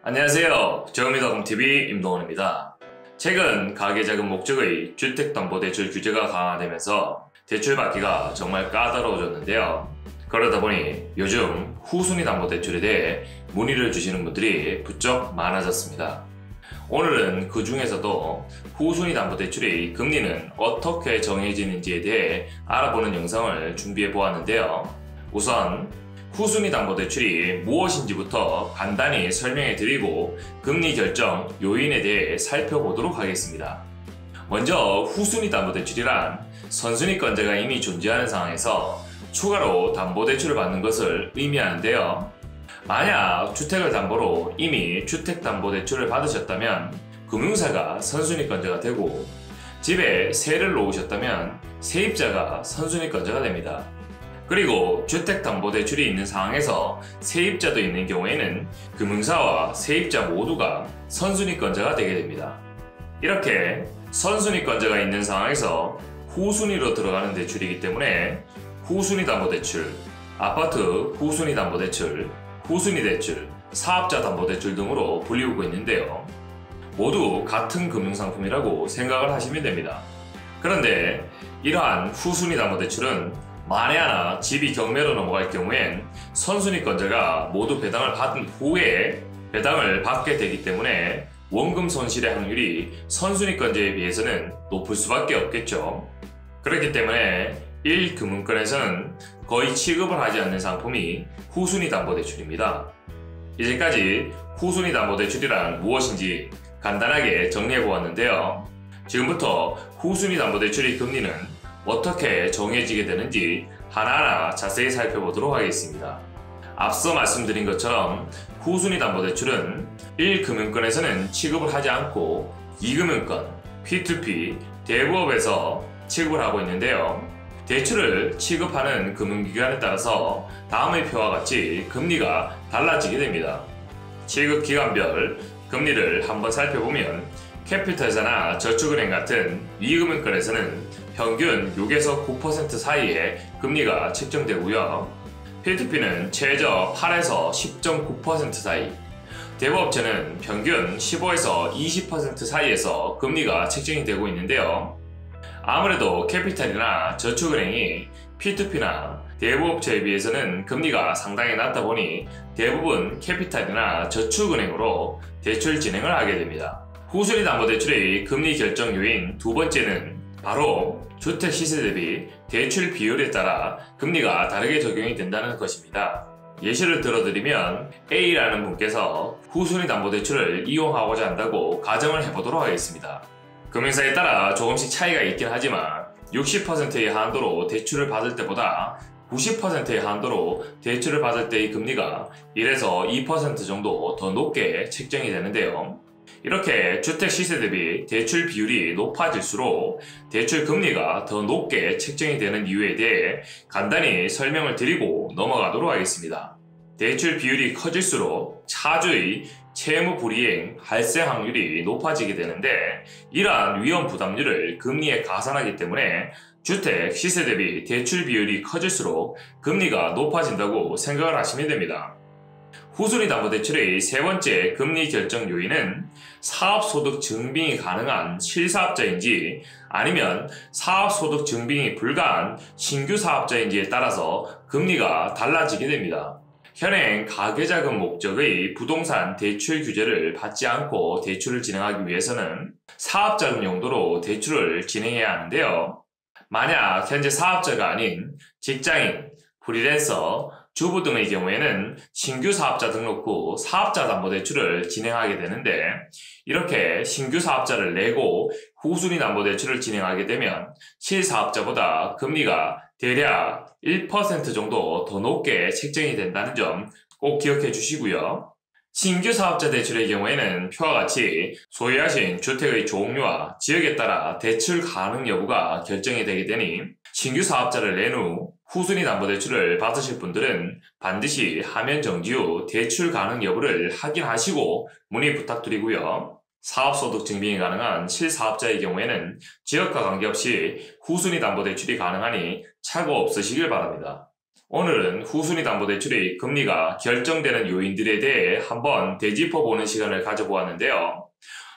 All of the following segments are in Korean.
안녕하세요. 저금리닷컴TV 임동원입니다. 최근 가계자금 목적의 주택담보대출 규제가 강화되면서 대출받기가 정말 까다로워졌는데요. 그러다 보니 요즘 후순위 담보대출에 대해 문의를 주시는 분들이 부쩍 많아졌습니다. 오늘은 그 중에서도 후순위 담보대출의 금리는 어떻게 정해지는지에 대해 알아보는 영상을 준비해 보았는데요. 우선 후순위 담보대출이 무엇인지부터 간단히 설명해 드리고 금리 결정 요인에 대해 살펴보도록 하겠습니다. 먼저 후순위 담보대출이란 선순위권자가 이미 존재하는 상황에서 추가로 담보대출을 받는 것을 의미하는데요. 만약 주택을 담보로 이미 주택담보대출을 받으셨다면 금융사가 선순위권자가 되고, 집에 세를 놓으셨다면 세입자가 선순위권자가 됩니다. 그리고 주택담보대출이 있는 상황에서 세입자도 있는 경우에는 금융사와 세입자 모두가 선순위권자가 되게 됩니다. 이렇게 선순위권자가 있는 상황에서 후순위로 들어가는 대출이기 때문에 후순위 담보대출, 아파트 후순위 담보대출, 후순위 대출, 사업자 담보대출 등으로 불리우고 있는데요. 모두 같은 금융상품이라고 생각을 하시면 됩니다. 그런데 이러한 후순위 담보대출은 만에 하나 집이 경매로 넘어갈 경우엔 선순위권자가 모두 배당을 받은 후에 배당을 받게 되기 때문에 원금 손실의 확률이 선순위권자에 비해서는 높을 수밖에 없겠죠. 그렇기 때문에 1금융권에서는 거의 취급을 하지 않는 상품이 후순위 담보대출입니다. 이제까지 후순위 담보대출이란 무엇인지 간단하게 정리해 보았는데요. 지금부터 후순위 담보대출의 금리는 어떻게 정해지게 되는지 하나하나 자세히 살펴보도록 하겠습니다. 앞서 말씀드린 것처럼 후순위 담보대출은 1금융권에서는 취급을 하지 않고 2금융권, P2P, 대부업에서 취급을 하고 있는데요. 대출을 취급하는 금융기관에 따라서 다음의 표와 같이 금리가 달라지게 됩니다. 취급기관별 금리를 한번 살펴보면 캐피털사나 저축은행 같은 2금융권에서는 평균 6에서 9% 사이의 금리가 책정되고요. P2P는 최저 8에서 10.9% 사이, 대부업체는 평균 15에서 20% 사이에서 금리가 책정이 되고 있는데요. 아무래도 캐피탈이나 저축은행이 P2P나 대부업체에 비해서는 금리가 상당히 낮다 보니 대부분 캐피탈이나 저축은행으로 대출 진행을 하게 됩니다. 후순위 담보대출의 금리 결정 요인 두 번째는 바로 주택 시세 대비 대출 비율에 따라 금리가 다르게 적용이 된다는 것입니다. 예시를 들어드리면 A라는 분께서 후순위 담보대출을 이용하고자 한다고 가정을 해보도록 하겠습니다. 금융사에 따라 조금씩 차이가 있긴 하지만 60%의 한도로 대출을 받을 때보다 90%의 한도로 대출을 받을 때의 금리가 1에서 2% 정도 더 높게 책정이 되는데요. 이렇게 주택 시세 대비 대출 비율이 높아질수록 대출 금리가 더 높게 책정이 되는 이유에 대해 간단히 설명을 드리고 넘어가도록 하겠습니다. 대출 비율이 커질수록 차주의 채무 불이행 발생 확률이 높아지게 되는데, 이러한 위험 부담률을 금리에 가산하기 때문에 주택 시세 대비 대출 비율이 커질수록 금리가 높아진다고 생각을 하시면 됩니다. 후순위 담보대출의 세 번째 금리 결정 요인은 사업소득 증빙이 가능한 실사업자인지 아니면 사업소득 증빙이 불가한 신규 사업자인지에 따라서 금리가 달라지게 됩니다. 현행 가계자금 목적의 부동산 대출 규제를 받지 않고 대출을 진행하기 위해서는 사업자금 용도로 대출을 진행해야 하는데요. 만약 현재 사업자가 아닌 직장인, 프리랜서, 주부 등의 경우에는 신규 사업자 등록 후 사업자 담보대출을 진행하게 되는데, 이렇게 신규 사업자를 내고 후순위 담보대출을 진행하게 되면 실사업자보다 금리가 대략 1% 정도 더 높게 책정이 된다는 점 꼭 기억해 주시고요. 신규 사업자 대출의 경우에는 표와 같이 소유하신 주택의 종류와 지역에 따라 대출 가능 여부가 결정이 되게 되니 신규 사업자를 낸 후 후순위 담보대출을 받으실 분들은 반드시 화면 정지 후 대출 가능 여부를 확인하시고 문의 부탁드리고요. 사업소득 증빙이 가능한 실사업자의 경우에는 지역과 관계없이 후순위 담보대출이 가능하니 착오 없으시길 바랍니다. 오늘은 후순위 담보대출의 금리가 결정되는 요인들에 대해 한번 되짚어보는 시간을 가져보았는데요.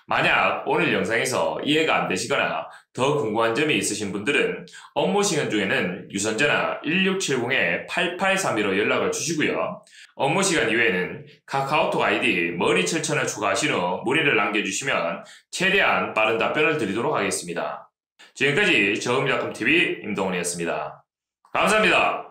만약 오늘 영상에서 이해가 안 되시거나 더 궁금한 점이 있으신 분들은 업무 시간 중에는 유선전화 1670-8832로 연락을 주시고요. 업무 시간 이외에는 카카오톡 아이디 머니철천을 추가하신 후 문의를 남겨주시면 최대한 빠른 답변을 드리도록 하겠습니다. 지금까지 저금리닷컴TV 임동훈이었습니다. 감사합니다.